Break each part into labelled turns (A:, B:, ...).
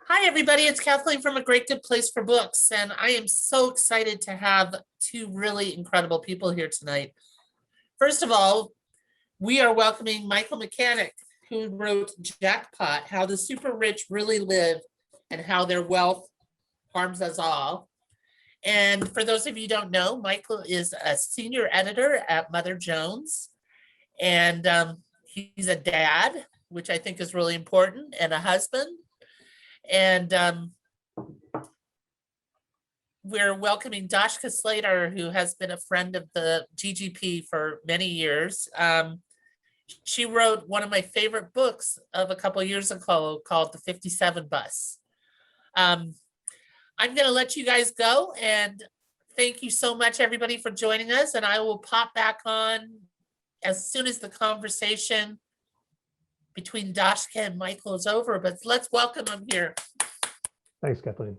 A: Hi, everybody. It's Kathleen from A Great Good Place for Books, and I am so excited to have two really incredible people here tonight. First of all, we are welcoming Michael Mechanic, who wrote Jackpot, How the Super Rich Really Live and How Their Wealth Harms Us All. And for those of you who don't know, Michael is a senior editor at Mother Jones, and he's a dad, which I think is really important, and a husband. And we're welcoming Dashka Slater, who has been a friend of the GGP for many years. She wrote one of my favorite books of a couple of years ago called The 57 Bus. I'm going to let you guys go, and thank you so much, everybody, for joining us. And I will pop back on as soon as the conversation between Dashka and Michael is over, but let's welcome them here.
B: Thanks, Kathleen.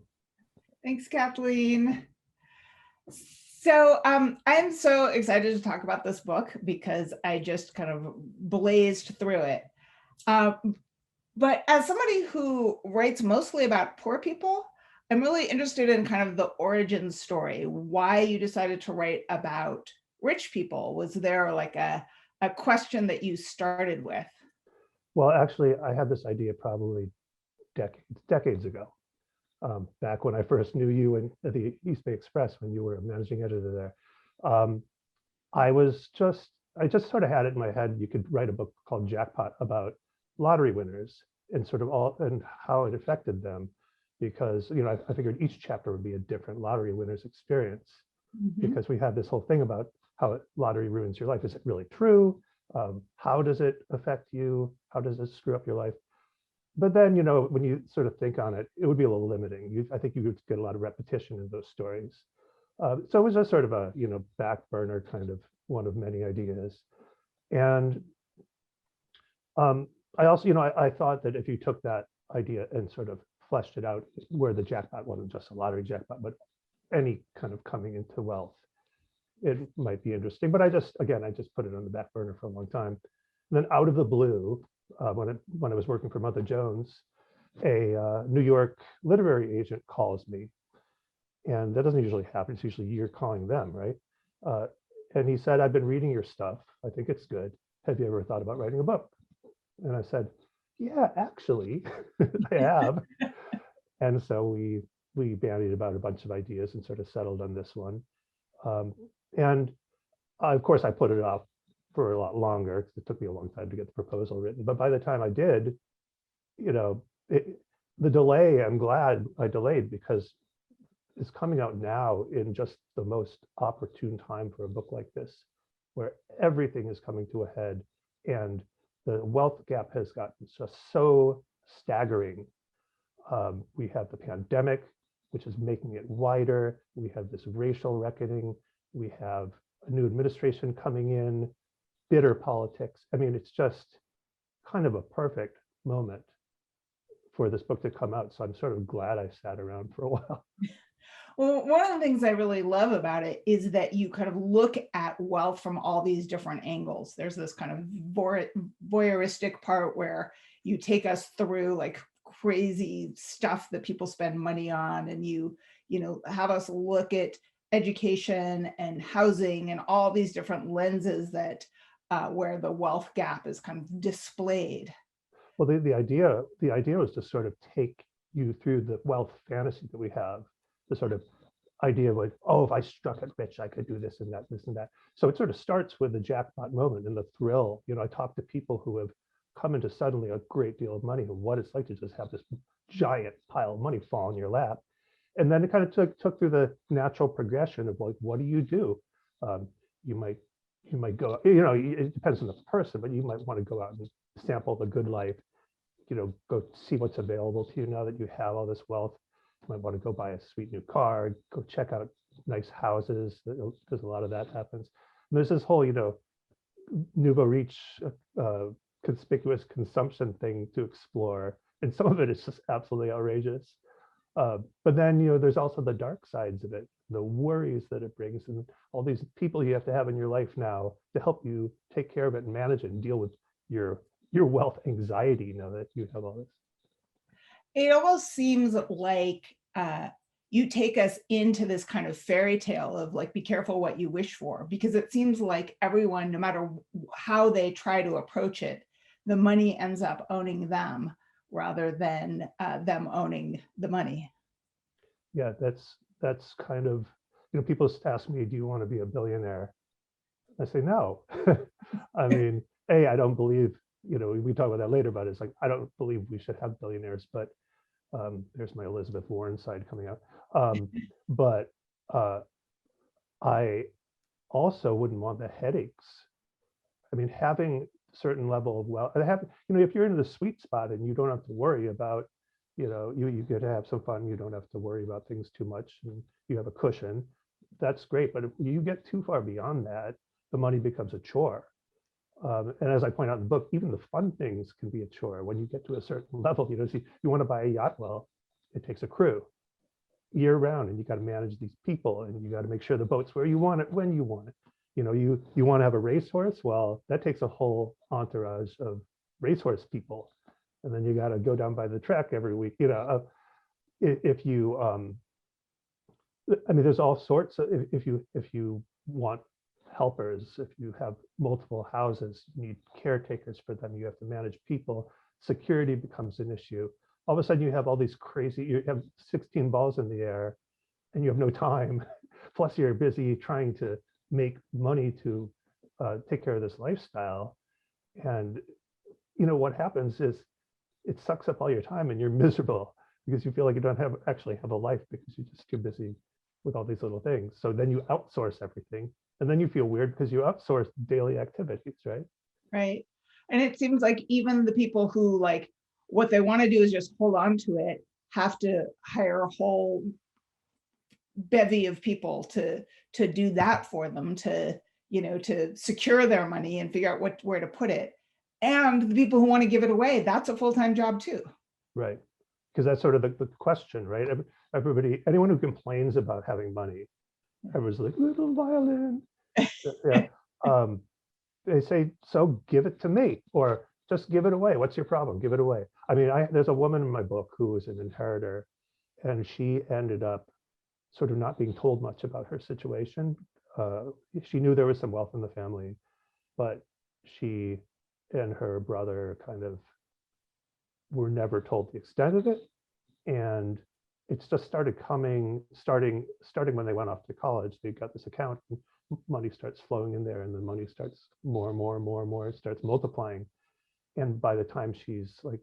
C: Thanks, Kathleen. So I'm so excited to talk about this book because I just kind of blazed through it. But as somebody who writes mostly about poor people, I'm really interested in kind of the origin story, why you decided to write about rich people. Was there like a question that you started with?
B: Well, actually, I had this idea probably decades ago, back when I first knew you at the East Bay Express when you were a managing editor there. I just sort of had it in my head. You could write a book called Jackpot about lottery winners and sort of and how it affected them, because I figured each chapter would be a different lottery winner's experience, because we have this whole thing about how lottery ruins your life. Is it really true? How does it affect you? How does it screw up your life? But then, when you sort of think on it, it would be a little limiting. I think you would get a lot of repetition in those stories. So it was just sort of a, back burner kind of one of many ideas. And I also, I thought that if you took that idea and sort of fleshed it out, where the jackpot wasn't just a lottery jackpot, but any kind of coming into wealth, it might be interesting. But I just put it on the back burner for a long time. And then out of the blue, when I was working for Mother Jones, a New York literary agent calls me, and that doesn't usually happen. It's usually you're calling them, right? And he said, "I've been reading your stuff. I think it's good. Have you ever thought about writing a book?" And I said, "Yeah, actually, I have." And so we bandied about a bunch of ideas and sort of settled on this one. And of course, I put it off for a lot longer because it took me a long time to get the proposal written. But by the time I did, the delay, I'm glad I delayed, because it's coming out now in just the most opportune time for a book like this, where everything is coming to a head and the wealth gap has gotten just so staggering. We have the pandemic, which is making it wider. We have this racial reckoning. We have a new administration coming in, bitter politics. I mean, it's just kind of a perfect moment for this book to come out. So I'm sort of glad I sat around for a while.
C: Well, one of the things I really love about it is that you kind of look at wealth from all these different angles. There's this kind of voyeuristic part where you take us through like crazy stuff that people spend money on, and you have us look at education and housing and all these different lenses that where the wealth gap is kind of displayed.
B: Well, the idea was to sort of take you through the wealth fantasy that we have, the sort of idea of like, oh, if I struck it rich, I could do this and that, this and that. So it sort of starts with the jackpot moment and the thrill. I talk to people who have come into suddenly a great deal of money and what it's like to just have this giant pile of money fall in your lap. And then it kind of took through the natural progression of like, what do? You might go, it depends on the person, but you might want to go out and sample the good life, go see what's available to you now that you have all this wealth. You might want to go buy a sweet new car, go check out nice houses. There's a lot of that happens. And there's this whole, nouveau riche, conspicuous consumption thing to explore. And some of it is just absolutely outrageous. But then, there's also the dark sides of it, the worries that it brings, and all these people you have to have in your life now to help you take care of it and manage it and deal with your wealth anxiety now that you have all this.
C: it almost seems like you take us into this kind of fairy tale of like, be careful what you wish for, because it seems like everyone, no matter how they try to approach it, the money ends up owning them rather than them owning the money.
B: Yeah, that's kind of, people ask me, do you want to be a billionaire? I say no. I mean, I don't believe, we talk about that later, but it's like, I don't believe we should have billionaires, but there's my Elizabeth Warren side coming out. But I also wouldn't want the headaches. I mean, having a certain level of wealth, if you're in the sweet spot and you don't have to worry about, you get to have some fun, you don't have to worry about things too much, and you have a cushion, that's great. But if you get too far beyond that, the money becomes a chore. And as I point out in the book, even the fun things can be a chore. When you get to a certain level, so you want to buy a yacht, well, it takes a crew year round, and you got to manage these people, and you got to make sure the boat's where you want it, when you want it. You want to have a racehorse, well, that takes a whole entourage of racehorse people, and then you got to go down by the track every week. If you, I mean, there's all sorts of, if you want helpers, if you have multiple houses, you need caretakers for them, you have to manage people, security becomes an issue. All of a sudden you have all these crazy, you have 16 balls in the air and you have no time. Plus you're busy trying to make money to take care of this lifestyle. And what happens is it sucks up all your time and you're miserable because you feel like you don't actually have a life because you're just too busy with all these little things. So then you outsource everything. And then you feel weird because you outsource daily activities, right?
C: Right. And it seems like even the people who like, what they want to do is just hold on to it, have to hire a whole bevy of people to do that for them, to secure their money and figure out where to put it. And the people who want to give it away, that's a full-time job too.
B: Right. Because that's sort of the question, right? Everybody, anyone who complains about having money, everyone's like, little violin. Yeah. They say, so give it to me, or just give it away. What's your problem? Give it away. I mean, there's a woman in my book who was an inheritor, and she ended up sort of not being told much about her situation. She knew there was some wealth in the family, but she and her brother kind of were never told the extent of it. And it's just starting when they went off to college. They got this account, and money starts flowing in there, and the money starts more and more and more and more. It starts multiplying. And by the time she's like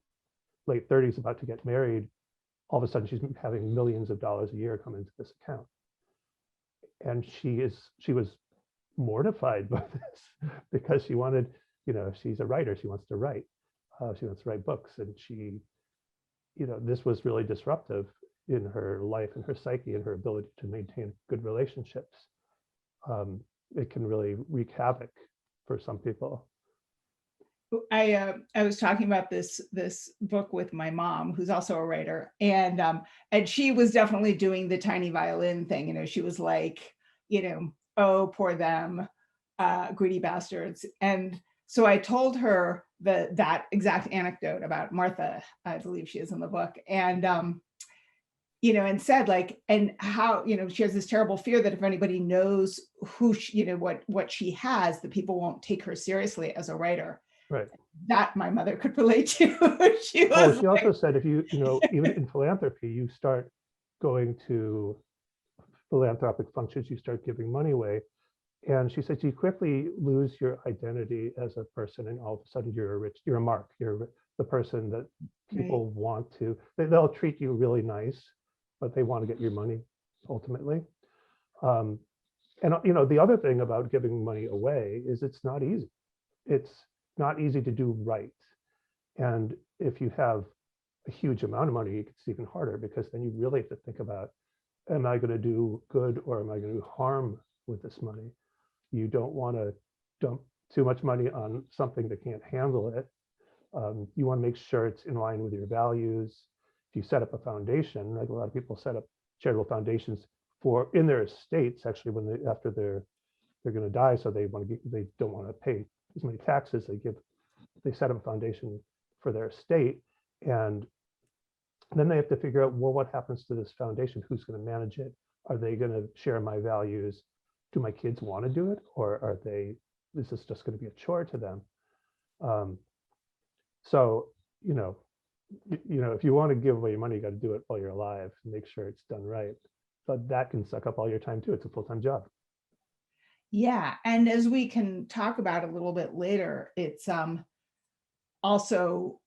B: late 30s, about to get married, all of a sudden she's having millions of dollars a year come into this account. And she was mortified by this because she wanted, she's a writer, she wants to write. She wants to write books, and she, this was really disruptive in her life and her psyche and her ability to maintain good relationships. It can really wreak havoc for some people.
C: I was talking about this book with my mom, who's also a writer, and she was definitely doing the tiny violin thing. She was like, oh, poor them, greedy bastards. And so I told her that exact anecdote about Martha, I believe she is in the book, and and said like, and how she has this terrible fear that if anybody knows who she, what she has, that people won't take her seriously as a writer.
B: Right.
C: That my mother could relate to. She
B: also said, if you even in philanthropy, you start going to philanthropic functions, you start giving money away. And she said you quickly lose your identity as a person, and all of a sudden you're a mark. You're the person that people want to, they'll treat you really nice, but they want to get your money ultimately. And the other thing about giving money away is it's not easy. It's not easy to do right. And if you have a huge amount of money, it's even harder, because then you really have to think about, am I going to do good or am I going to do harm with this money? You don't want to dump too much money on something that can't handle it. You want to make sure it's in line with your values. If you set up a foundation, like a lot of people set up charitable foundations for in their estates, actually, when after they're going to die, so they don't want to pay as many taxes. They set up a foundation for their estate, and Then they have to figure out, well, what happens to this foundation? Who's going to manage it? Are they going to share my values? Do my kids want to do it? Or are they, is this just going to be a chore to them? So, if you want to give away your money, you got to do it while you're alive and make sure it's done right. But that can suck up all your time too. It's a full-time job.
C: Yeah, and as we can talk about a little bit later, it's also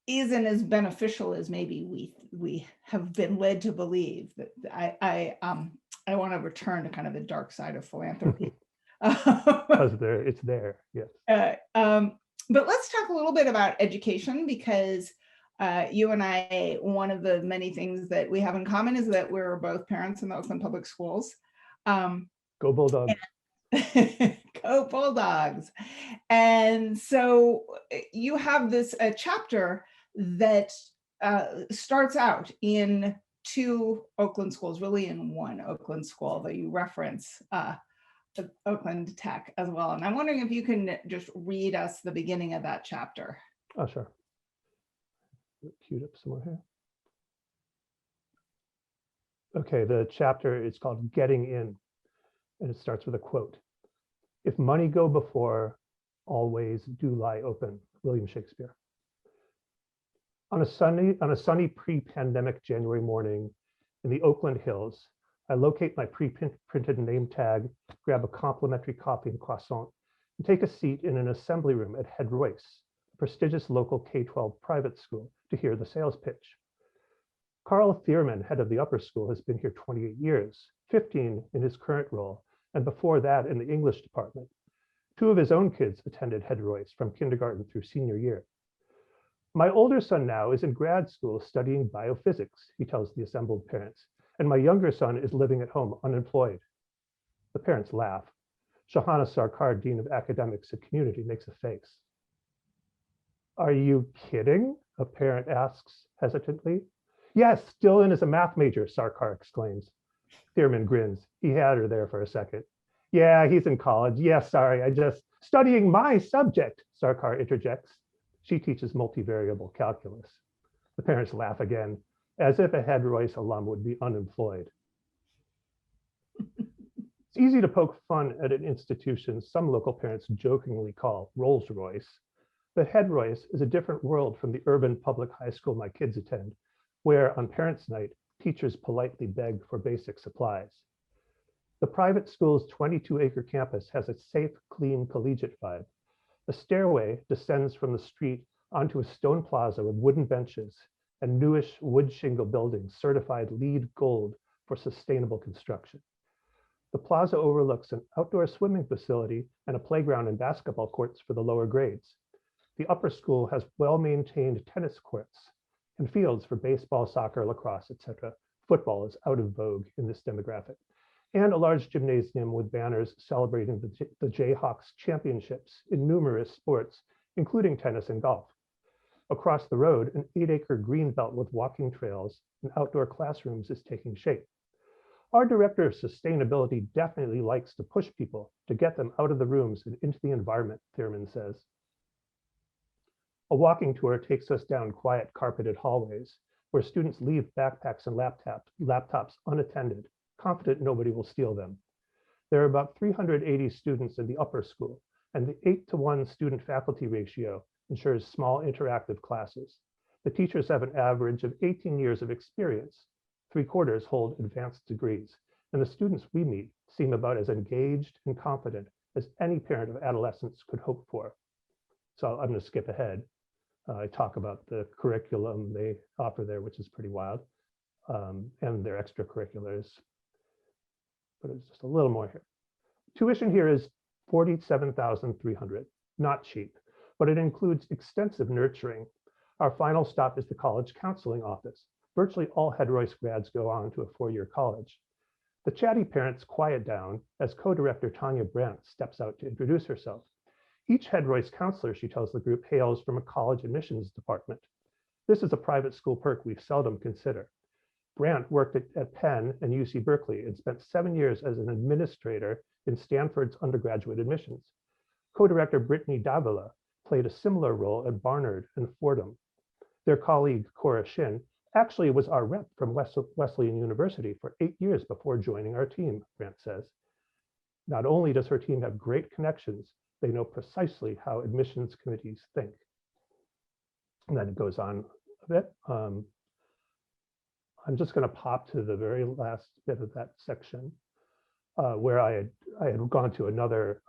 C: isn't as beneficial as maybe we have been led to believe. That I want to return to kind of the dark side of philanthropy.
B: Because it's there, yes.
C: But let's talk a little bit about education, because you and I, one of the many things that we have in common is that we're both parents in the Oakland Public Schools.
B: Go Bulldogs.
C: Go Bulldogs. And so you have this chapter that starts out in 2 Oakland schools, really in 1 Oakland school, that you reference Oakland Tech as well. And I'm wondering if you can just read us the beginning of that chapter.
B: Oh, sure. Queued up somewhere here. Okay, the chapter is called Getting In, and it starts with a quote. "If money go before, all ways do lie open." William Shakespeare. On a sunny pre-pandemic January morning in the Oakland Hills, I locate my pre-printed name tag, grab a complimentary coffee and croissant, and take a seat in an assembly room at Head Royce, a prestigious local K-12 private school, to hear the sales pitch. Carl Thierman, head of the upper school, has been here 28 years, 15 in his current role, and before that in the English department. 2 of his own kids attended Head Royce from kindergarten through senior year. "My older son now is in grad school studying biophysics," he tells the assembled parents, "and my younger son is living at home unemployed." The parents laugh. Shahana Sarkar, Dean of Academics and Community, makes a face. "Are you kidding?" a parent asks hesitantly. "Yes, Dylan is a math major," Sarkar exclaims. Thierman grins. He had her there for a second. "Yeah, he's in college. Yeah, sorry, I just studying my subject," Sarkar interjects. She teaches multivariable calculus. The parents laugh again, as if a Head Royce alum would be unemployed. It's easy to poke fun at an institution some local parents jokingly call Rolls Royce, but Head Royce is a different world from the urban public high school my kids attend, where on Parents' Night, teachers politely beg for basic supplies. The private school's 22-acre campus has a safe, clean, collegiate vibe. A stairway descends from the street onto a stone plaza with wooden benches and newish wood shingle buildings certified LEED Gold for sustainable construction. The plaza overlooks an outdoor swimming facility and a playground and basketball courts for the lower grades. The upper school has well-maintained tennis courts and fields for baseball, soccer, lacrosse, etc. Football is out of vogue in this demographic. And a large gymnasium with banners celebrating the Jayhawks championships in numerous sports, including tennis and golf. Across the road, an 8-acre green belt with walking trails and outdoor classrooms is taking shape. Our director of sustainability definitely likes to push people to get them out of the rooms and into the environment, Thierman says. A walking tour takes us down quiet carpeted hallways where students leave backpacks and laptops unattended, confident nobody will steal them. There are about 380 students in the upper school, and the 8-to-1 student-faculty ratio ensures small interactive classes. The teachers have an average of 18 years of experience. 3/4 hold advanced degrees, and the students we meet seem about as engaged and confident as any parent of adolescents could hope for. So I'm going to skip ahead. I talk about the curriculum they offer there, which is pretty wild, and their extracurriculars. But it's just a little more here. Tuition here is $47,300, not cheap, but it includes extensive nurturing. Our final stop is the college counseling office. Virtually all Head Royce grads go on to a 4-year college. The chatty parents quiet down as co-director Tanya Brandt steps out to introduce herself. Each Head Royce counselor, she tells the group, hails from a college admissions department. This is a private school perk we seldom consider. Brandt worked at Penn and UC Berkeley and spent 7 years as an administrator in Stanford's undergraduate admissions. Co-director Brittany Davila played a similar role at Barnard and Fordham. Their colleague, Cora Shin, Actually, it was our rep from Wesleyan University for 8 years before joining our team, Grant says. Not only does her team have great connections, they know precisely how admissions committees think. And then it goes on a bit. I'm just going to pop to the very last bit of that section where I had gone to another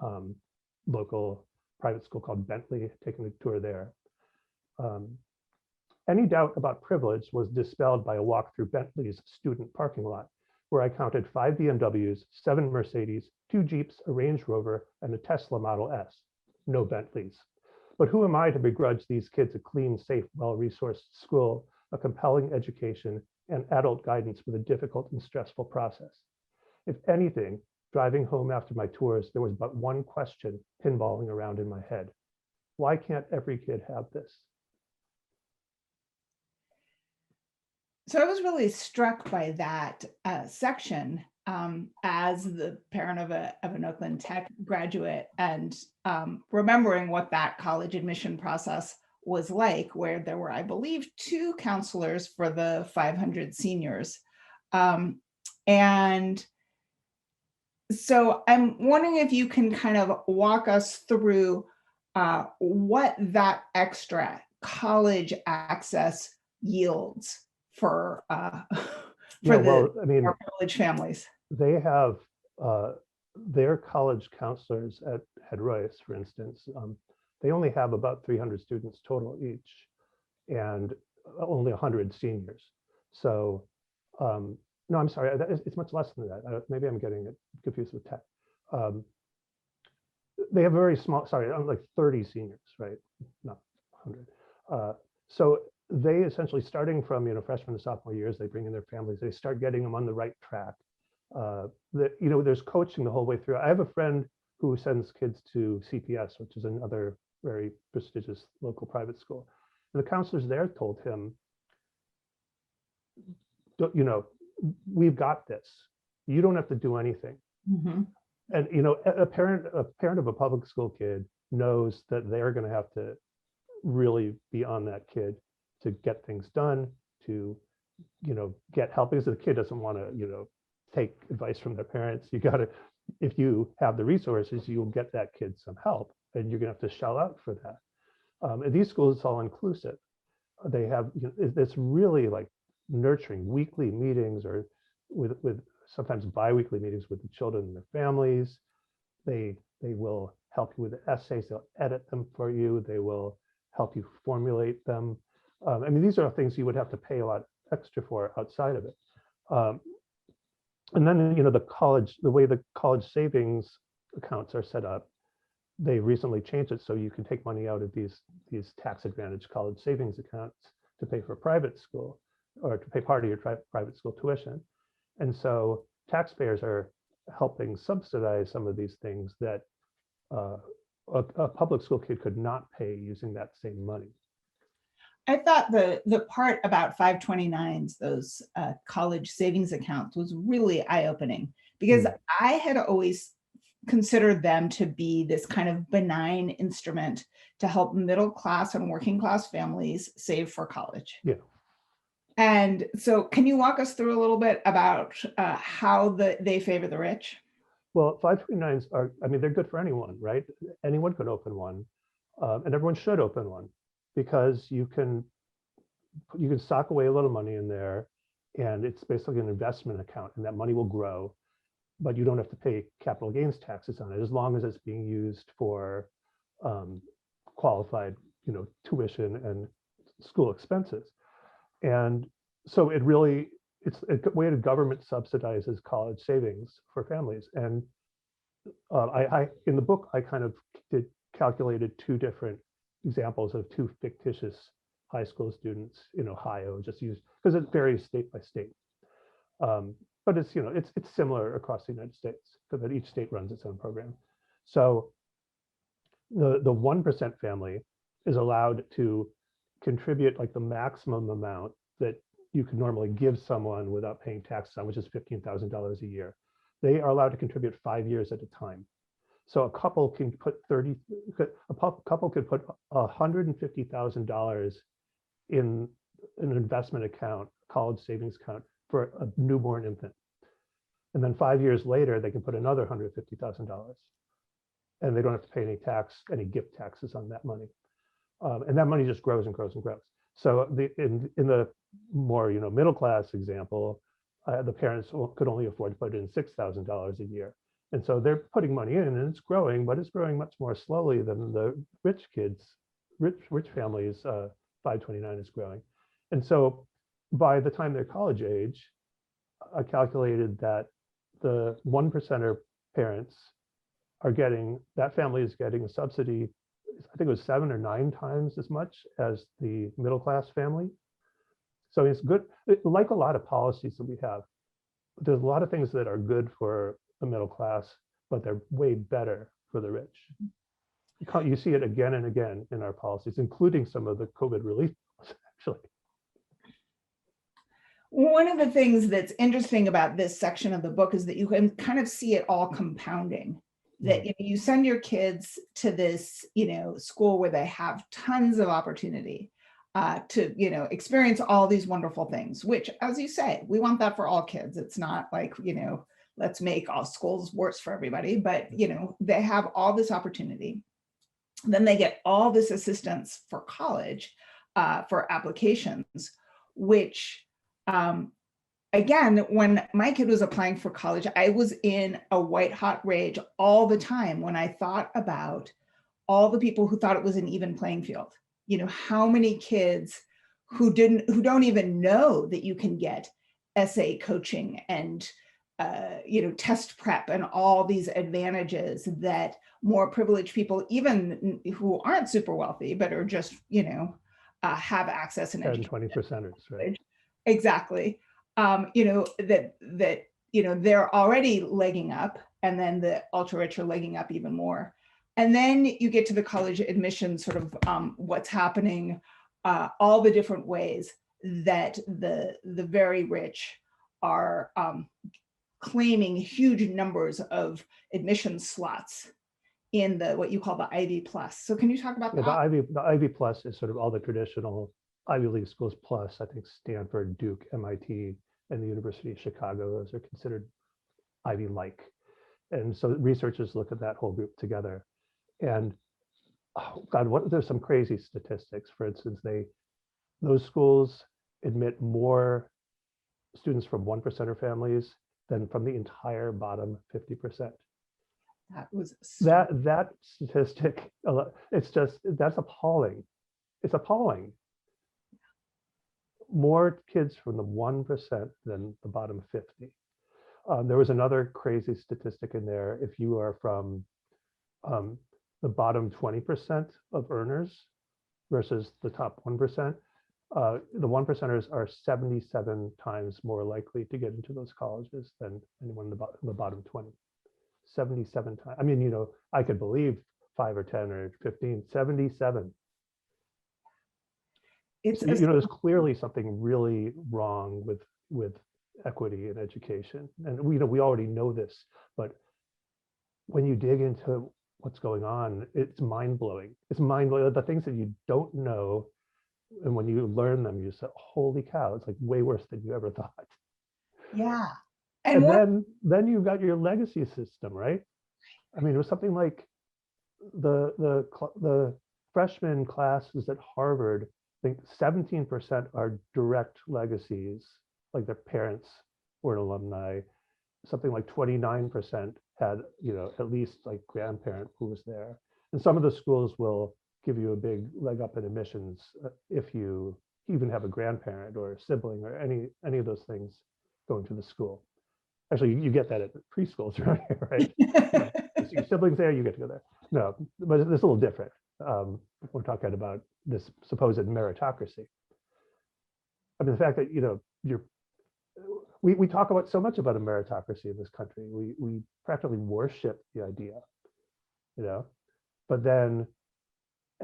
B: local private school called Bentley, taking a tour there. Any doubt about privilege was dispelled by a walk through Bentley's student parking lot, where I counted 5 BMWs, 7 Mercedes, 2 Jeeps, a Range Rover, and a Tesla Model S. No Bentleys. But who am I to begrudge these kids a clean, safe, well-resourced school, a compelling education, and adult guidance with a difficult and stressful process? If anything, driving home after my tours, there was but one question pinballing around in my head. Why can't every kid have this?
C: So I was really struck by that section as the parent of an Oakland Tech graduate, and remembering what that college admission process was like, where there were, I believe, 2 counselors for the 500 seniors. And so I'm wondering if you can kind of walk us through what that extra college access yields for privileged families.
B: They have their college counselors at Royce, for instance. They only have about 300 students total each, and only 100 seniors. So, no, I'm sorry, it's much less than that. Maybe I'm getting it confused with tech. They have very small, sorry, like 30 seniors, right? Not 100. So they essentially, starting from freshman to sophomore years, they bring in their families. They start getting them on the right track. There's coaching the whole way through. I have a friend who sends kids to CPS, which is another very prestigious local private school. And the counselors there told him, we've got this. You don't have to do anything. Mm-hmm. And a parent of a public school kid knows that they're going to have to really be on that kid to get things done, to get help, because the kid doesn't want to take advice from their parents. You got to, if you have the resources, you'll get that kid some help, and you're gonna have to shell out for that. And these schools, it's all inclusive. They have it's really like nurturing weekly meetings, or with sometimes bi-weekly meetings with the children and their families. They will help you with the essays. They'll edit them for you. They will help you formulate them. These are things you would have to pay a lot extra for outside of it. And then, the way the college savings accounts are set up, they recently changed it so you can take money out of these tax advantage college savings accounts to pay for private school, or to pay part of your private school tuition. And so taxpayers are helping subsidize some of these things that a public school kid could not pay using that same money.
C: I thought the part about 529s, those college savings accounts, was really eye-opening, because I had always considered them to be this kind of benign instrument to help middle class and working class families save for college.
B: Yeah.
C: And so can you walk us through a little bit about how they favor the rich?
B: Well, 529s are, they're good for anyone, right? Anyone could open one, and everyone should open one, because you can sock away a little money in there, and it's basically an investment account, and that money will grow, but you don't have to pay capital gains taxes on it, as long as it's being used for qualified, tuition and school expenses. And so it's a way the government subsidizes college savings for families. And I in the book, I kind of calculated 2 different examples of 2 fictitious high school students in Ohio, just used because it varies state by state. But it's it's similar across the United States, so that each state runs its own program. So the 1% family is allowed to contribute like the maximum amount that you could normally give someone without paying taxes on, which is $15,000 a year. They are allowed to contribute 5 years at a time. So a couple can put couple could put $150,000 in an investment account, college savings account for a newborn infant. And then 5 years later, they can put another $150,000. And they don't have to pay any tax, any gift taxes on that money. And that money just grows and grows and grows. So in the more middle class example, the parents could only afford to put in $6,000 a year. And so they're putting money in and it's growing, but it's growing much more slowly than the rich kids, rich families, 529 is growing. And so by the time they're college age, I calculated that the 1% parents are getting, that family is getting a subsidy, I think it was 7 or 9 times as much as the middle class family. So it's good, like a lot of policies that we have, there's a lot of things that are good for the middle class, but they're way better for the rich. You see it again and again in our policies, including some of the COVID relief, actually.
C: One of the things that's interesting about this section of the book is that you can kind of see it all compounding. That you send your kids to this, school where they have tons of opportunity to, experience all these wonderful things, which, as you say, we want that for all kids. It's not like, let's make all schools worse for everybody, but, they have all this opportunity. Then they get all this assistance for college, for applications, which, again, when my kid was applying for college, I was in a white hot rage all the time when I thought about all the people who thought it was an even playing field. How many kids who don't even know that you can get essay coaching and test prep and all these advantages that more privileged people, even who aren't super wealthy, but are just, have access and
B: 10-20%, right?
C: Exactly. They're already legging up, and then the ultra rich are legging up even more. And then you get to the college admission, sort of what's happening, all the different ways that the very rich are claiming huge numbers of admission slots in what you call the Ivy Plus. So can you talk about that?
B: The Ivy Plus is sort of all the traditional Ivy League schools plus, I think Stanford, Duke, MIT, and the University of Chicago. Those are considered Ivy-like. And so researchers look at that whole group together. And oh God, there's some crazy statistics. For instance, those schools admit more students from 1% families than from the entire bottom 50%. That statistic, that's appalling. It's appalling. More kids from the 1% than the bottom 50. There was another crazy statistic in there. If you are from the bottom 20% of earners versus the top 1%, the 1%ers are 77 times more likely to get into those colleges than anyone in the bottom 20. 77 times. I mean, I could believe 5 or 10 or 15, 77. There's clearly something really wrong with equity in education, and we already know this, but when you dig into what's going on, it's mind-blowing. It's mind-blowing. The things that you don't know, and when you learn them, you say, "Holy cow!" It's like way worse than you ever thought.
C: Yeah,
B: and then you've got your legacy system, right? I mean, it was something like the freshman classes at Harvard. I think 17% are direct legacies, like their parents were an alumni. Something like 29% had, at least like grandparent who was there. And some of the schools will give you a big leg up in admissions if you even have a grandparent or a sibling or any of those things going to the school. Actually, you get that at preschools around here, right? Your siblings there, you get to go there. No, but it's a little different. We're talking about this supposed meritocracy. I mean, the fact that we talk about so much about a meritocracy in this country. We practically worship the idea, But then,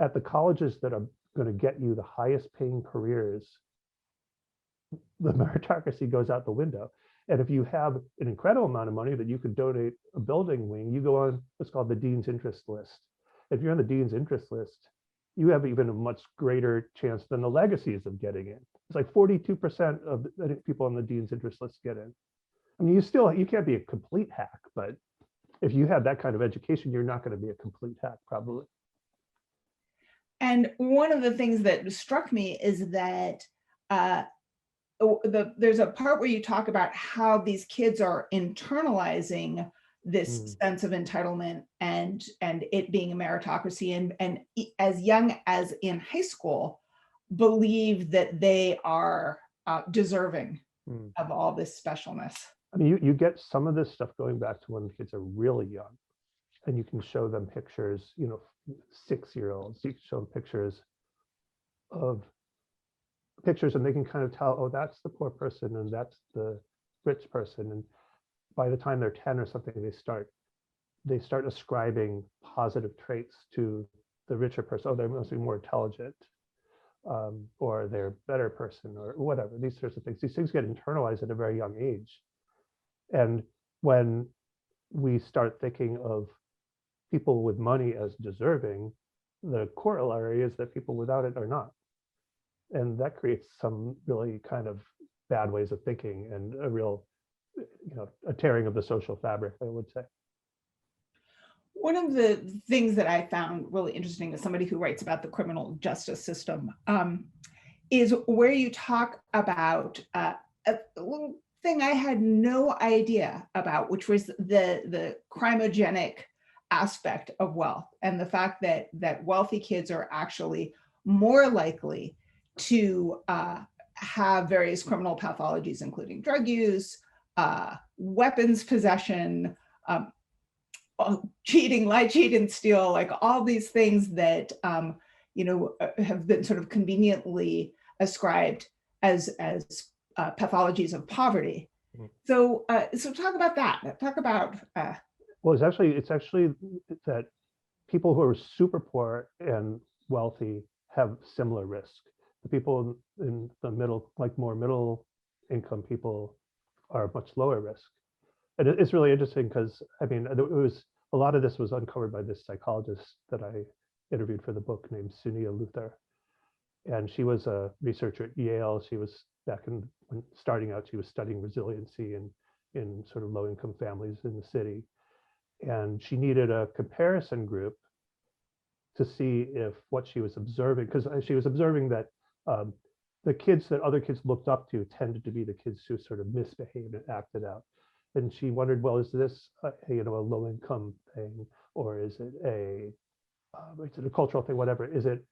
B: at the colleges that are going to get you the highest paying careers, the meritocracy goes out the window. And if you have an incredible amount of money that you could donate a building wing, you go on what's called the Dean's Interest List. If you're on the Dean's Interest List, you have even a much greater chance than the legacies of getting in. It's like 42% of the people on the dean's interest list get in. I mean, you can't be a complete hack, but if you have that kind of education, you're not going to be a complete hack, probably.
C: And one of the things that struck me is that there's a part where you talk about how these kids are internalizing this sense of entitlement and it being a meritocracy, and as young as in high school, believe that they are deserving of all this specialness.
B: I mean, you get some of this stuff going back to when the kids are really young, and you can show them pictures, 6-year-olds, you can show them pictures and they can kind of tell, oh, that's the poor person and that's the rich person. And by the time they're 10 or something, they start ascribing positive traits to the richer person. Oh, they must be more intelligent, or they're a better person, or whatever, these sorts of things. These things get internalized at a very young age. And when we start thinking of people with money as deserving, the corollary is that people without it are not. And that creates some really kind of bad ways of thinking and a real, a tearing of the social fabric, I would say.
C: One of the things that I found really interesting as somebody who writes about the criminal justice system is where you talk about a little thing I had no idea about, which was the crimogenic aspect of wealth, and the fact that wealthy kids are actually more likely to have various criminal pathologies, including drug use, weapons possession, cheating, lie, cheat, and steal, like all these things that have been sort of conveniently ascribed as pathologies of poverty. So talk about that. Talk about.
B: Well, it's actually that people who are super poor and wealthy have similar risk. The people in the middle, like more middle income people, are much lower risk. And it's really interesting because, I mean, a lot of this was uncovered by this psychologist that I interviewed for the book named Sunia Luther. And she was a researcher at Yale. She was when starting out, she was studying resiliency in sort of low income families in the city. And she needed a comparison group to see if what she was observing, because she was observing that the kids that other kids looked up to tended to be the kids who sort of misbehaved and acted out. And she wondered, well, is this a low income thing, or is it a cultural thing, whatever? Is it?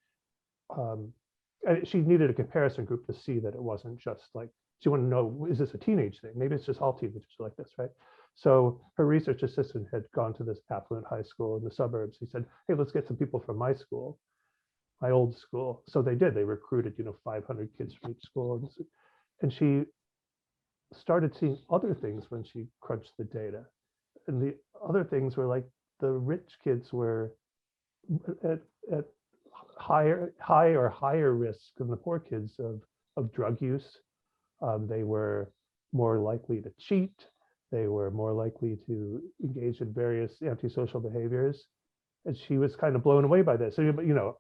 B: She needed a comparison group to see that it wasn't just like, she wanted to know, is this a teenage thing? Maybe it's just all teenagers like this, right? So her research assistant had gone to this affluent high school in the suburbs. He said, hey, let's get some people from my school, my old school. So they did. They recruited, 500 kids from each school. And she started seeing other things when she crunched the data. And the other things were like the rich kids were at high or higher risk than the poor kids of drug use. They were more likely to cheat. They were more likely to engage in various antisocial behaviors. And she was kind of blown away by this. So,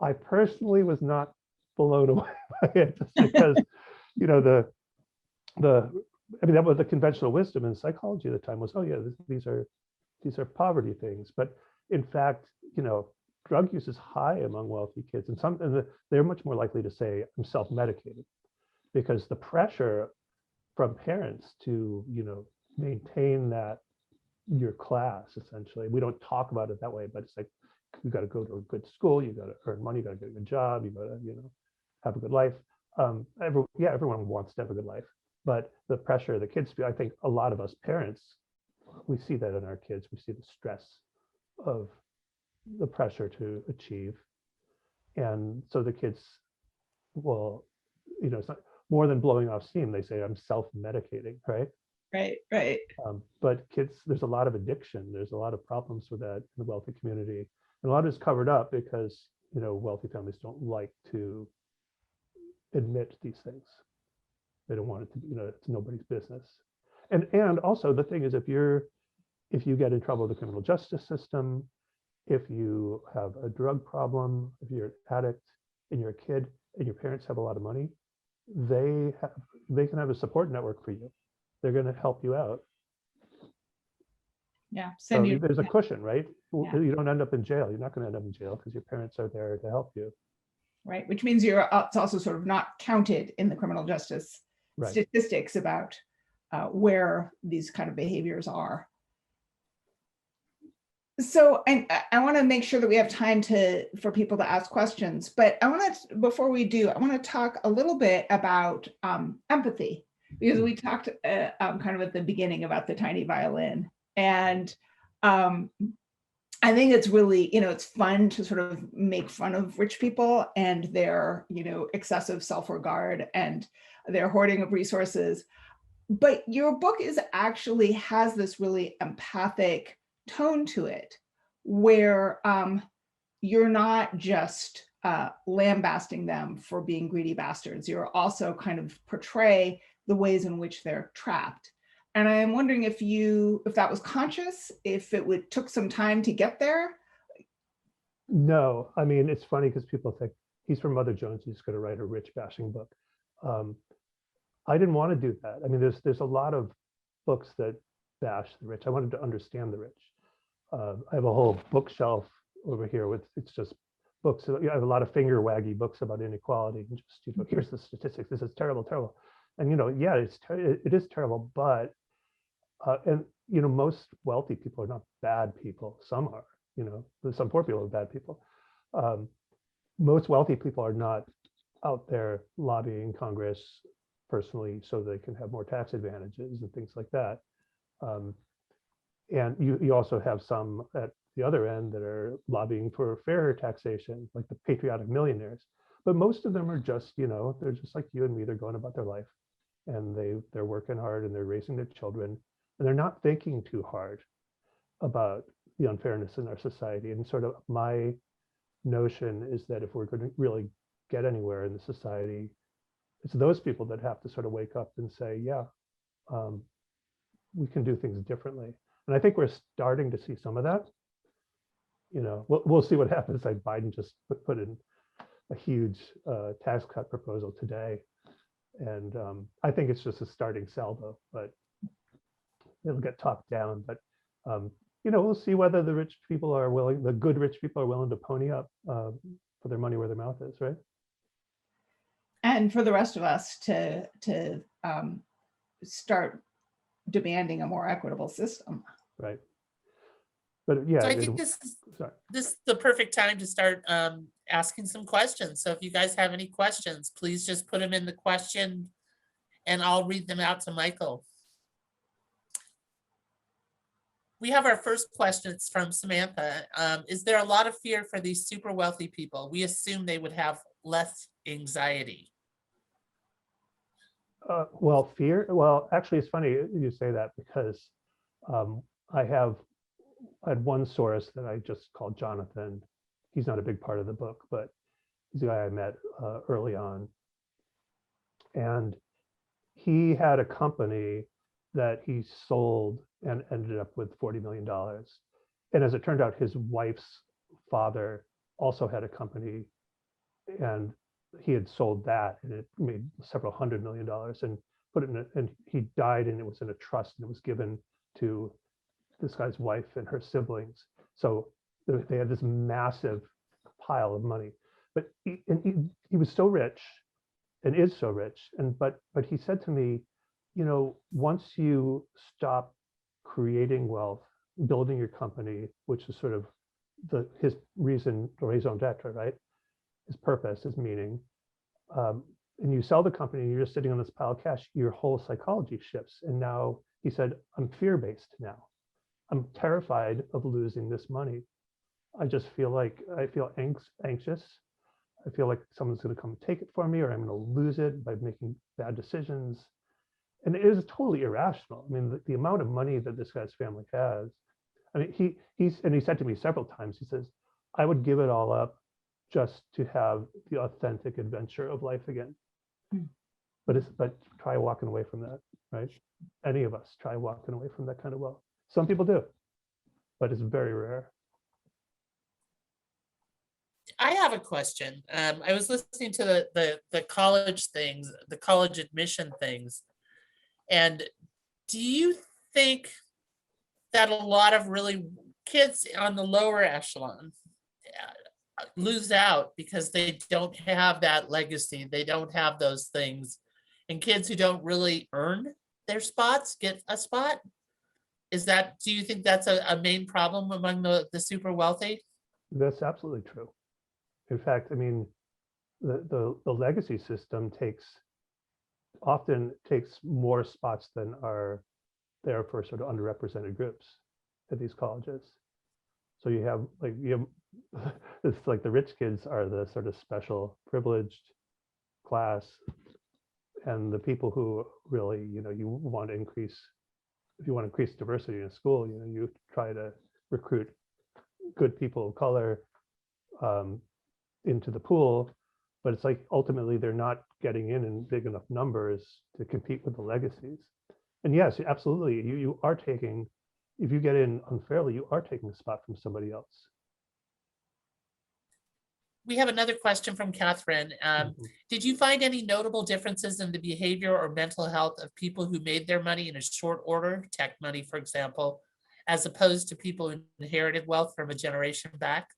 B: I personally was not blown away by it, just because, that was the conventional wisdom in psychology at the time was, oh yeah, these are poverty things. But in fact, drug use is high among wealthy kids, and they're much more likely to say, I'm self-medicated, because the pressure from parents to, maintain that your class, essentially. We don't talk about it that way, but it's like, you got to go to a good school, you got to earn money, you got to get a good job, you got to, have a good life. Everyone wants to have a good life, but the pressure the kids feel, I think a lot of us parents, we see that in our kids. We see the stress of the pressure to achieve. And so the kids will, it's not more than blowing off steam. They say, I'm self-medicating, right?
C: Right.
B: But kids, there's a lot of addiction. There's a lot of problems with that in the wealthy community. And a lot is covered up because, wealthy families don't like to admit these things. They don't want it to be, it's nobody's business. And also the thing is, if you get in trouble with the criminal justice system, if you have a drug problem, if you're an addict and you're a kid and your parents have a lot of money, they can have a support network for you. They're going to help you out.
C: Yeah.
B: So
C: Send you.
B: there's a cushion, right?
C: Yeah.
B: You don't end up in jail. You're not going to end up in jail because your parents are there to help you.
C: Right. Which means it's also sort of not counted in the criminal justice
B: Right.
C: statistics about where these kind of behaviors are. So I want to make sure that we have time for people to ask questions, but before we do, I want to talk a little bit about empathy, because we talked kind of at the beginning about the tiny violin, and I think it's really, it's fun to sort of make fun of rich people and their, excessive self-regard and their hoarding of resources. But your book has this really empathic tone to it, where you're not just lambasting them for being greedy bastards. You're also kind of portray the ways in which they're trapped. And I'm wondering if that was conscious, if it took some time to get there.
B: No, I mean, it's funny because people think he's from Mother Jones, he's going to write a rich bashing book. I didn't want to do that. I mean, there's a lot of books that bash the rich. I wanted to understand the rich. I have a whole bookshelf over here with, it's just books. I have a lot of finger waggy books about inequality and just, here's the statistics. This is terrible, terrible. And, yeah, it is terrible, but, and, most wealthy people are not bad people. Some are, some poor people are bad people. Most wealthy people are not out there lobbying Congress personally so they can have more tax advantages and things like that. And you also have some at the other end that are lobbying for fairer taxation, like the patriotic millionaires. But most of them are just, they're just like you and me. They're going about their life, and they're working hard and they're raising their children, and they're not thinking too hard about the unfairness in our society. And sort of my notion is that if we're going to really get anywhere in the society, it's those people that have to sort of wake up and say, yeah, we can do things differently. And I think we're starting to see some of that. We'll see what happens. Like Biden just put in a huge tax cut proposal today. And I think it's just a starting salvo, but it'll get talked down. But, we'll see whether the rich people are willing, the good rich people are willing to pony up for their money where their mouth is, right?
C: And for the rest of us to start demanding a more equitable system.
B: Right. But yeah,
A: So I think this is the perfect time to start asking some questions. So if you guys have any questions, please just put them in the question and I'll read them out to Michael. We have our first question. It's from Samantha. Is there a lot of fear for these super wealthy people? We assume they would have less anxiety.
B: Well, fear. Well, actually, it's funny you say that because I had one source that I just called Jonathan. He's not a big part of the book, but he's a guy I met early on. And he had a company that he sold and ended up with $40 million. And as it turned out, his wife's father also had a company, and he had sold that and it made several $100 million and put it in and he died and it was in a trust and it was given to this guy's wife and her siblings. So they had this massive pile of money, but he was so rich and is so rich. But he said to me, once you stop creating wealth, building your company, which is sort of his reason, raison d'etre, right? His purpose, his meaning, and you sell the company and you're just sitting on this pile of cash, your whole psychology shifts. And now he said, I'm fear-based now. I'm terrified of losing this money. I feel anxious. I feel like someone's going to come take it from me, or I'm going to lose it by making bad decisions. And it is totally irrational. I mean, the amount of money that this guy's family has. I mean, he said to me several times, he says, I would give it all up just to have the authentic adventure of life again. But try walking away from that, right? Any of us try walking away from that kind of wealth. Some people do, but it's very rare.
A: I have a question. I was listening to the college things, the college admission things. And do you think that a lot of really kids on the lower echelon lose out because they don't have that legacy? They don't have those things. And kids who don't really earn their spots get a spot? Do you think that's a main problem among the super wealthy?
B: That's absolutely true. In fact, I mean, the legacy system often takes more spots than are there for sort of underrepresented groups at these colleges. So you have it's like the rich kids are the sort of special privileged class, and the people who really, you want to increase, if you want to increase diversity in a school, you try to recruit good people of color into the pool, but it's like ultimately they're not getting in big enough numbers to compete with the legacies. And yes, absolutely, you are taking, if you get in unfairly, you are taking a spot from somebody else.
A: We have another question from Catherine. Did you find any notable differences in the behavior or mental health of people who made their money in a short order, tech money, for example, as opposed to people who inherited wealth from a generation back?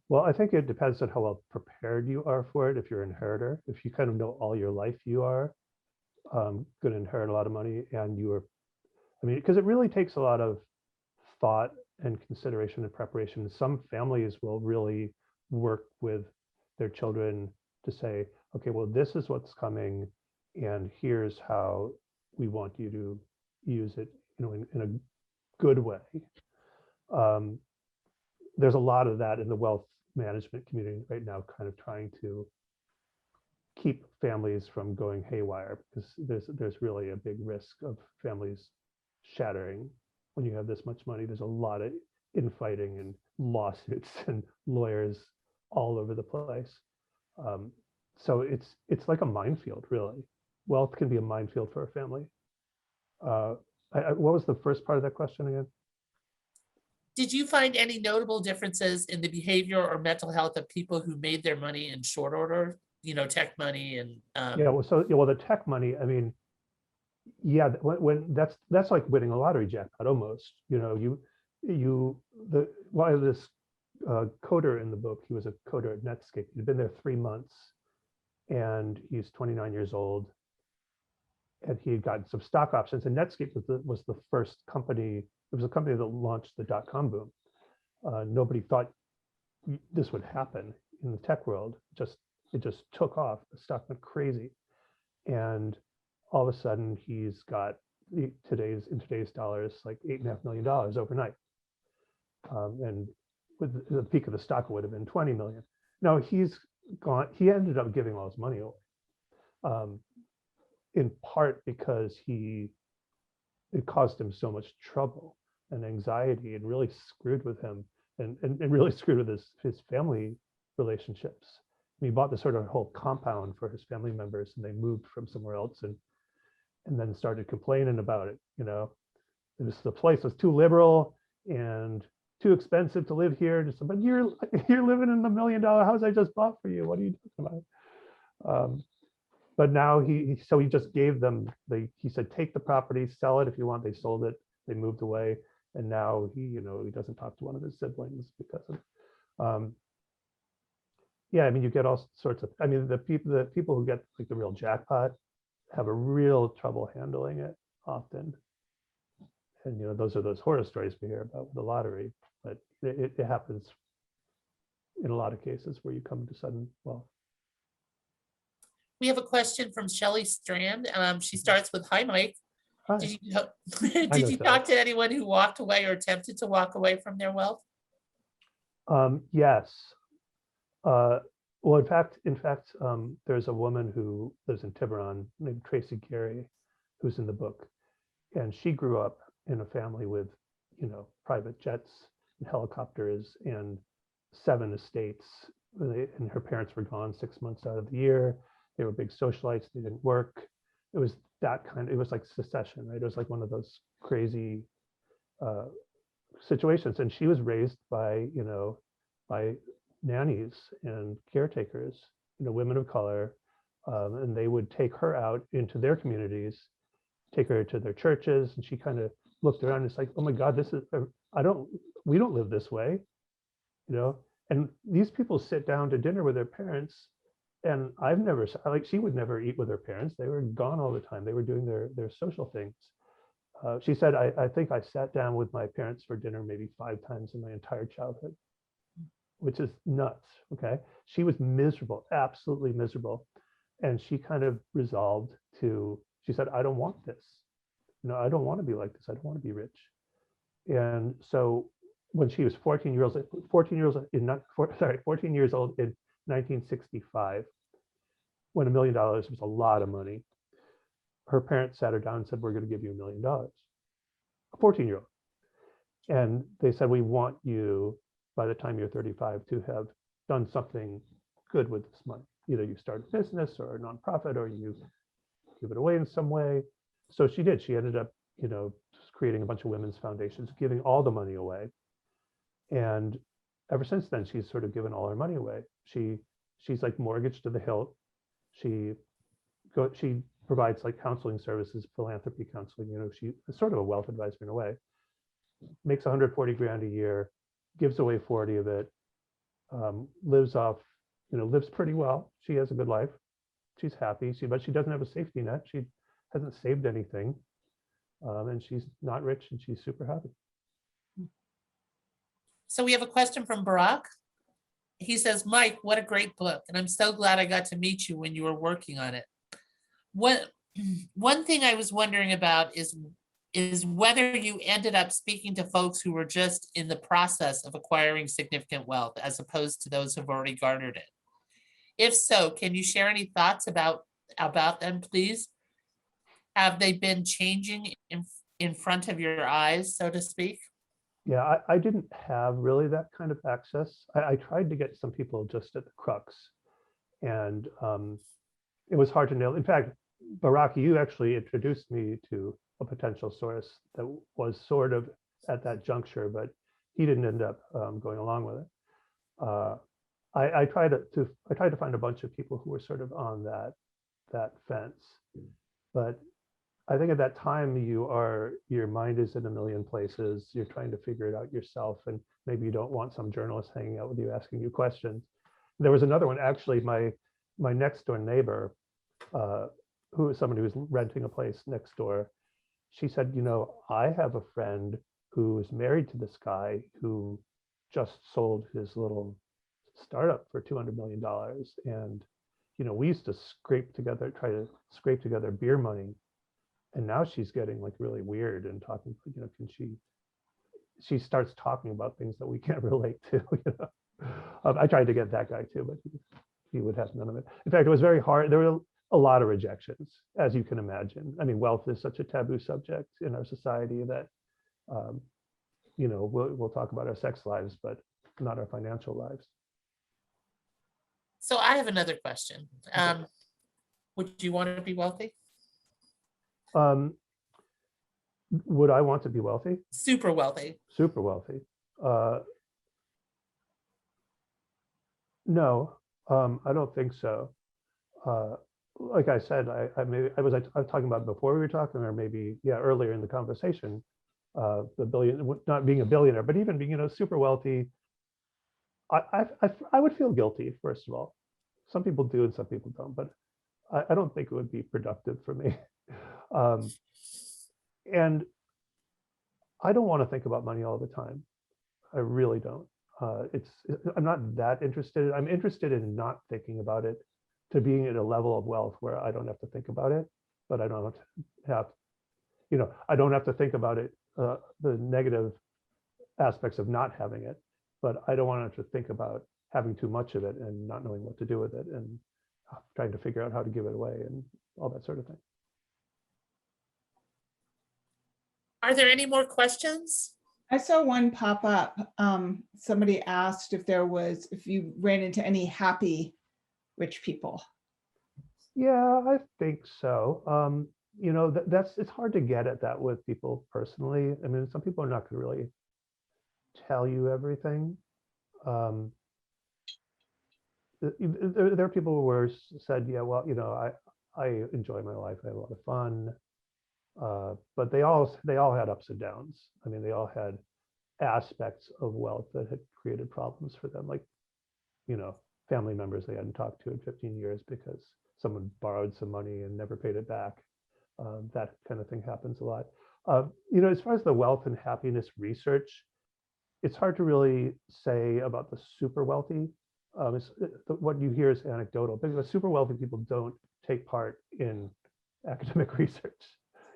B: Well, I think it depends on how well prepared you are for it. If you're an inheritor, if you kind of know all your life you are going to inherit a lot of money, and because it really takes a lot of thought and consideration and preparation. Some families will really work with their children to say, okay, well, this is what's coming, and here's how we want you to use it, in a good way. There's a lot of that in the wealth management community right now, kind of trying to keep families from going haywire, because there's really a big risk of families shattering when you have this much money. There's a lot of infighting and lawsuits and lawyers all over the place. So it's like a minefield, really. Wealth can be a minefield for a family. What was the first part of that question again?
A: Did you find any notable differences in the behavior or mental health of people who made their money in short order? Tech money and
B: well, the tech money, I mean, yeah, when that's like winning a lottery jackpot almost. This coder in the book, he was a coder at Netscape. He'd been there 3 months, and he's 29 years old, and he had gotten some stock options. And Netscape was the first company. It was a company that launched the .com boom. Nobody thought this would happen in the tech world. It just took off. The stock went crazy, and all of a sudden he's got in today's dollars like $8.5 million overnight. And with the peak of the stock, it would have been 20 million. Now he's gone. He ended up giving all his money away, in part because it caused him so much trouble and anxiety, and really screwed with him, and really screwed with his family relationships. And he bought this sort of whole compound for his family members, and they moved from somewhere else, and then started complaining about it. The place was too liberal and too expensive to live here. But you're living in the $1 million house I just bought for you. What are you talking about? But now he just gave them. He said, take the property, sell it if you want. They sold it. They moved away, and now he doesn't talk to one of his siblings because of. Yeah, I mean, you get all sorts of. I mean, the people who get like the real jackpot have a real trouble handling it often. And those are those horror stories we hear about with the lottery, but it happens in a lot of cases where you come to sudden wealth.
A: we have a question from Shelley Strand. She starts with, hi, Mike.
B: Hi.
A: Did you talk to anyone who walked away or attempted to walk away from their wealth?
B: Yes. Well, in fact, there's a woman who lives in Tiburon named Tracy Carey, who's in the book, and she grew up in a family with, private jets and helicopters and 7 estates. And her parents were gone 6 months out of the year. They were big socialites. They didn't work. It was it was like secession, right? It was like one of those crazy situations. And she was raised by nannies and caretakers, women of color, and they would take her out into their communities, take her to their churches, and she kind of looked around. And it's like, oh my God, we don't live this way, And these people sit down to dinner with their parents, and she would never eat with her parents. They were gone all the time. They were doing their social things. She said, I think I sat down with my parents for dinner maybe 5 times in my entire childhood, which is nuts. Okay. She was miserable, absolutely miserable. And she kind of resolved she said, I don't want this. I don't want to be like this. I don't want to be rich. And so when she was 14 years old in 1965, when $1 million was a lot of money, her parents sat her down and said, we're going to give you $1 million, a 14-year-old. And they said, we want you, by the time you're 35, to have done something good with this money. Either you start a business or a nonprofit, or you give it away in some way. So she did. She ended up, just creating a bunch of women's foundations, giving all the money away. And ever since then, she's sort of given all her money away. She's like mortgaged to the hilt. She provides like counseling services, philanthropy counseling. She's sort of a wealth advisor in a way. Makes 140 grand a year, gives away 40 of it, lives pretty well. She has a good life. She's happy, but she doesn't have a safety net. She hasn't saved anything, and she's not rich, and she's super happy.
A: So we have a question from Barack. He says, Mike, what a great book. And I'm so glad I got to meet you when you were working on it. One thing I was wondering about is whether you ended up speaking to folks who were just in the process of acquiring significant wealth as opposed to those who've already garnered it. If so, can you share any thoughts about them, please? Have they been changing in front of your eyes, so to speak?
B: Yeah, I didn't have really that kind of access. I tried to get some people just at the crux, and it was hard to nail. In fact, Barack, you actually introduced me to a potential source that was sort of at that juncture, but he didn't end up going along with it. I tried to find a bunch of people who were sort of on that fence, but I think at that time your mind is in a million places. You're trying to figure it out yourself, and maybe you don't want some journalist hanging out with you asking you questions. There was another one, actually. My next door neighbor, who was somebody who was renting a place next door, she said, I have a friend who is married to this guy who just sold his little startup for $200 million, and we used to try to scrape together beer money. And now she's getting like really weird and talking, she starts talking about things that we can't relate to. I tried to get that guy too, but he would have none of it. In fact, it was very hard. There were a lot of rejections, as you can imagine. I mean, wealth is such a taboo subject in our society that, we'll talk about our sex lives, but not our financial lives.
A: So I have another question. Would you want to be wealthy?
B: Would I want to be wealthy?
A: Super wealthy.
B: Super wealthy. No, I don't think so. Like I said, I was talking about before we were talking, or maybe earlier in the conversation, not being a billionaire, but even being super wealthy. I would feel guilty, first of all. Some people do and some people don't, but I don't think it would be productive for me. And I don't want to think about money all the time. I really don't. I'm not that interested. I'm interested in not thinking about it, to being at a level of wealth where I don't have to think about it, but I don't have to think about it, the negative aspects of not having it, but I don't want to think about having too much of it and not knowing what to do with it and trying to figure out how to give it away and all that sort of thing.
A: Are there any more questions?
C: I saw one pop up. Somebody asked if you ran into any happy rich people.
B: Yeah, I think so. It's hard to get at that with people personally. I mean, some people are not going to really tell you everything. there are people who were said, yeah, well, I enjoy my life. I have a lot of fun. But they all had ups and downs. I mean, they all had aspects of wealth that had created problems for them, like, family members they hadn't talked to in 15 years because someone borrowed some money and never paid it back. That kind of thing happens a lot. As far as the wealth and happiness research, it's hard to really say about the super wealthy. What you hear is anecdotal, because super wealthy people don't take part in academic research.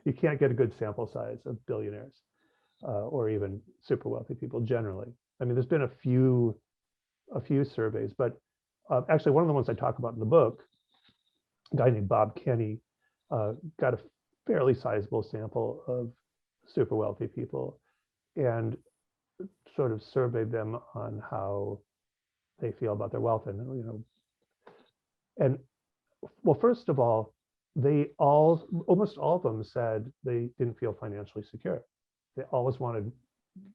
B: You can't get a good sample size of billionaires or even super wealthy people generally. I mean, there's been a few surveys, but actually one of the ones I talk about in the book, a guy named Bob Kenny got a fairly sizable sample of super wealthy people and sort of surveyed them on how they feel about their wealth. And well, first of all, almost all of them said they didn't feel financially secure. They always wanted,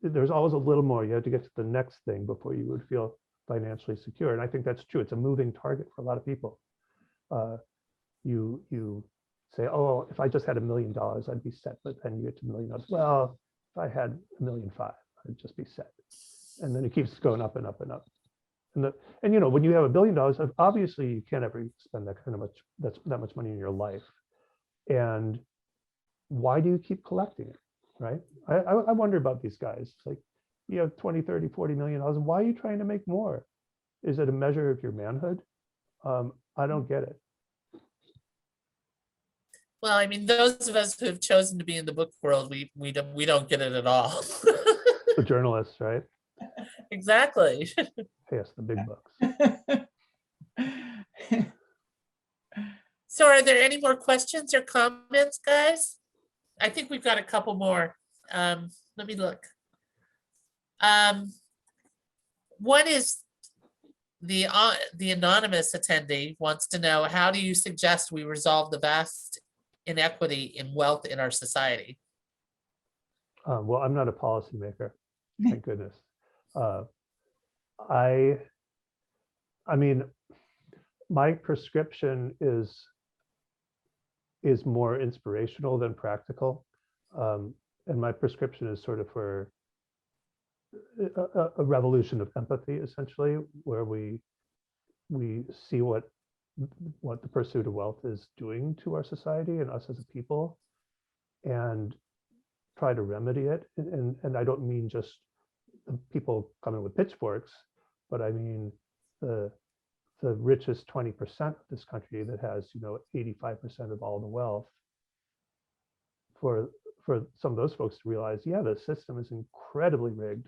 B: there's always a little more. You had to get to the next thing before you would feel financially secure. And I think that's true. It's a moving target for a lot of people. You say, oh, if I just had $1 million, I'd be set. But then you get to $1 million. Well, if I had $1.5 million, I'd just be set. And then it keeps going up and up and up. And when you have $1 billion, obviously you can't ever spend that much money in your life. And why do you keep collecting it, right? I wonder about these guys. It's like, you have 20, 30, 40 million dollars. Why are you trying to make more? Is it a measure of your manhood? I don't get it.
A: Well, I mean, those of us who have chosen to be in the book world, we don't get it at all.
B: The journalists, right?
A: Exactly.
B: Pay us the big bucks.
A: So are there any more questions or comments, guys? I think we've got a couple more. Let me look. One is the anonymous attendee wants to know, how do you suggest we resolve the vast inequity in wealth in our society?
B: Well, I'm not a policymaker, thank goodness. I mean, my prescription is more inspirational than practical. And my prescription is sort of for a revolution of empathy, essentially, where we see what the pursuit of wealth is doing to our society and us as a people, and try to remedy it. And I don't mean just people coming with pitchforks, but I mean the richest 20% of this country that has 85% of all the wealth, for some of those folks to realize, yeah, the system is incredibly rigged.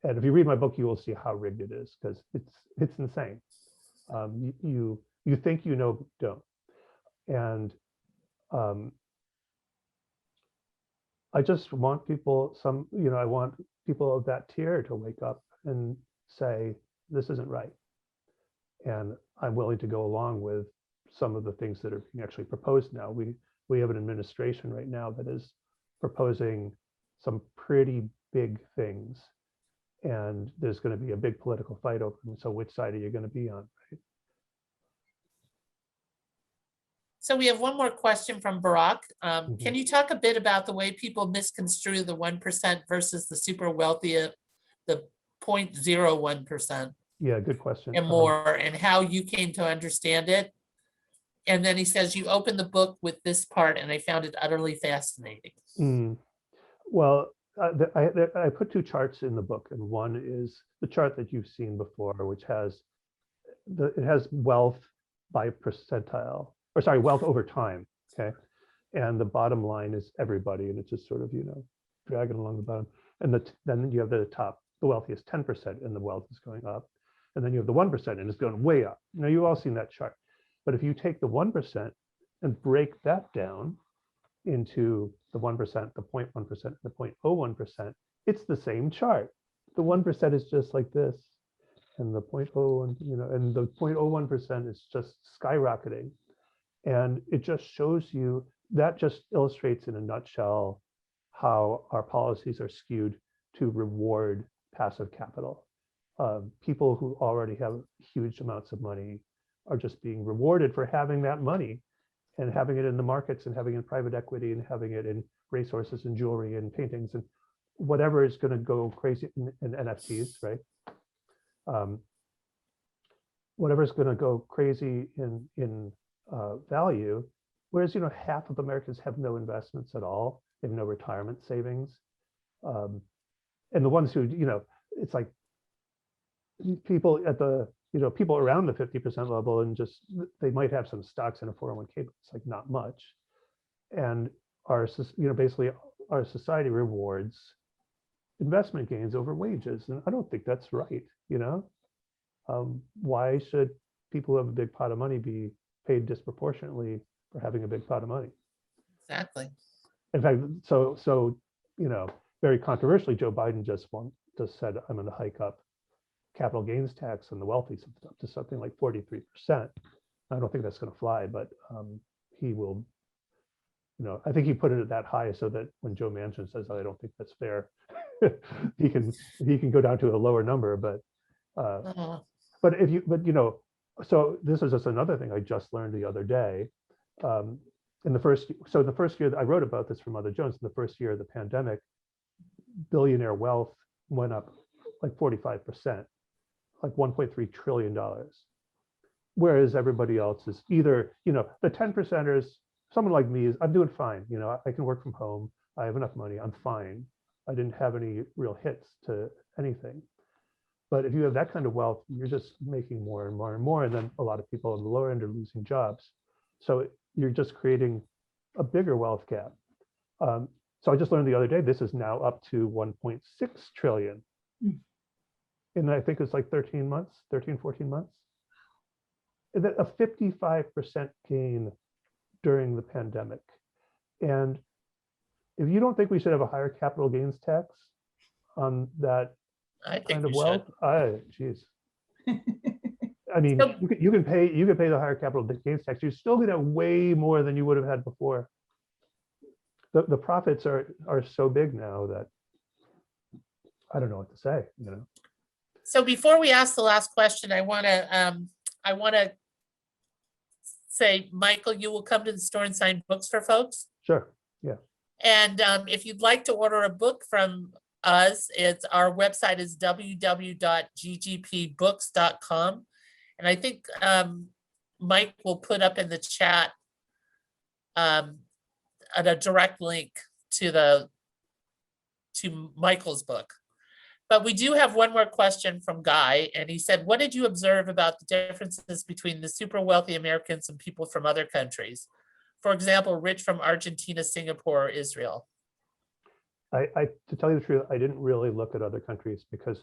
B: And if you read my book, you will see how rigged it is, because it's insane. You think but don't. And I just want people, I want people of that tier to wake up and say, this isn't right. And I'm willing to go along with some of the things that are being actually proposed now. We have an administration right now that is proposing some pretty big things. And there's going to be a big political fight over them. So which side are you going to be on? Right?
A: So we have one more question from Barack. Can you talk a bit about the way people misconstrue the 1% versus the super wealthy, the 0.01%?
B: Yeah, good question.
A: And more, and how you came to understand it. And then he says, you opened the book with this part and I found it utterly fascinating.
B: Well, I put two charts in the book, and one is the chart that you've seen before, which has it has wealth by percentile, or sorry, wealth over time. Okay, and the bottom line is everybody, and it's just sort of dragging along the bottom. And then you have the top, the wealthiest 10%, and the wealth is going up. And then you have the 1%, and it's going way up. Now you've all seen that chart. But if you take the 1% and break that down into the 1%, the 0.1%, the 0.01%, it's the same chart. The 1% is just like this, and the 0.01, and the 0.01% is just skyrocketing. And it just shows you, that just illustrates in a nutshell how our policies are skewed to reward passive capital. people who already have huge amounts of money are just being rewarded for having that money and having it in the markets and having it in private equity and having it in racehorses and jewelry and paintings and whatever is going to go crazy in NFTs, right? Whatever is going to go crazy in value, whereas half of Americans have no investments at all, they have no retirement savings, and the ones who it's like people at the people around the 50% level, and just they might have some stocks in a 401k, but it's like not much, and our basically our society rewards investment gains over wages, and I don't think that's right. Why should people who have a big pot of money be paid disproportionately for having a big pot of money?
A: Exactly.
B: In fact, so very controversially, Joe Biden just said, I'm going to hike up capital gains tax on the wealthy to something like 43%. I don't think that's going to fly, but he will. I think he put it at that high so that when Joe Manchin says, I don't think that's fair, he can go down to a lower number. But so this is just another thing I just learned the other day. In the first year that I wrote about this from Mother Jones, in the first year of the pandemic, billionaire wealth went up like 45%, like $1.3 trillion. Whereas everybody else is either, the 10 percenters, someone like me I'm doing fine. I can work from home. I have enough money. I'm fine. I didn't have any real hits to anything. But if you have that kind of wealth, you're just making more and more and more. And then a lot of people on the lower end are losing jobs. So you're just creating a bigger wealth gap. So I just learned the other day, this is now up to 1.6 trillion. And I think it's like 13, 14 months. And a 55% gain during the pandemic. And if you don't think we should have a higher capital gains tax on that kind of wealth, geez. I mean,
A: So-
B: you can pay the higher capital gains tax. You're still going to have way more than you would have had before. The profits are so big now that I don't know what to say.
A: So before we ask the last question, I want to say, Michael, you will come to the store and sign books for folks.
B: Sure. Yeah.
A: And if you'd like to order a book from us, our website is www.ggpbooks.com. And I think Mike will put up in the chat a direct link to Michael's book. But we do have one more question from Guy, and he said, what did you observe about the differences between the super wealthy Americans and people from other countries? For example, rich from Argentina, Singapore, or Israel.
B: To tell you the truth, I didn't really look at other countries because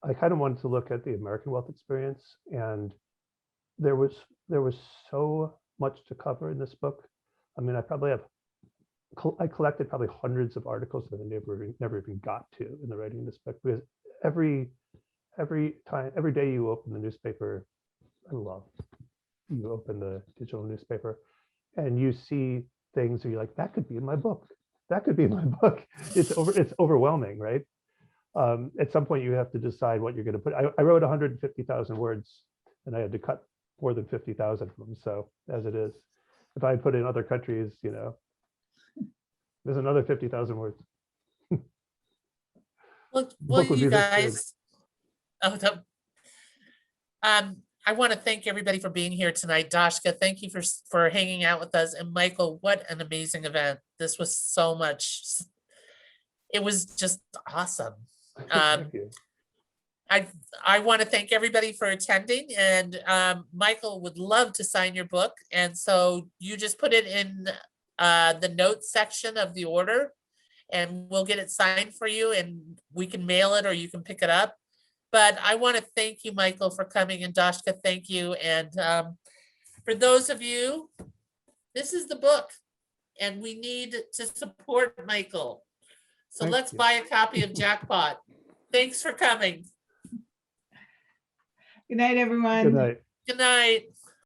B: I kind of wanted to look at the American wealth experience, and there was so much to cover in this book. I mean, I collected probably hundreds of articles that I never even got to in the writing of this book, because every day you open the newspaper, you open the digital newspaper and you see things and you're like, that could be in my book. That could be in my book. It's overwhelming, right? At some point you have to decide what you're going to put. I wrote 150,000 words and I had to cut more than 50,000 of them. So as it is, if I put in other countries, there's another 50,000 words.
A: Well,
B: book would
A: you
B: be this big.
A: guys, I want to thank everybody for being here tonight. Dashka, thank you for hanging out with us. And Michael, what an amazing event. This was so much. It was just awesome.
B: Thank you.
A: I want to thank everybody for attending, and Michael would love to sign your book. And so you just put it in the notes section of the order and we'll get it signed for you, and we can mail it or you can pick it up. But I want to thank you, Michael, for coming, and Dashka, thank you. And for those of you, this is the book, and we need to support Michael. So let's buy a copy of Jackpot. Thanks for coming.
C: Good night, everyone.
B: Good night.
A: Good night.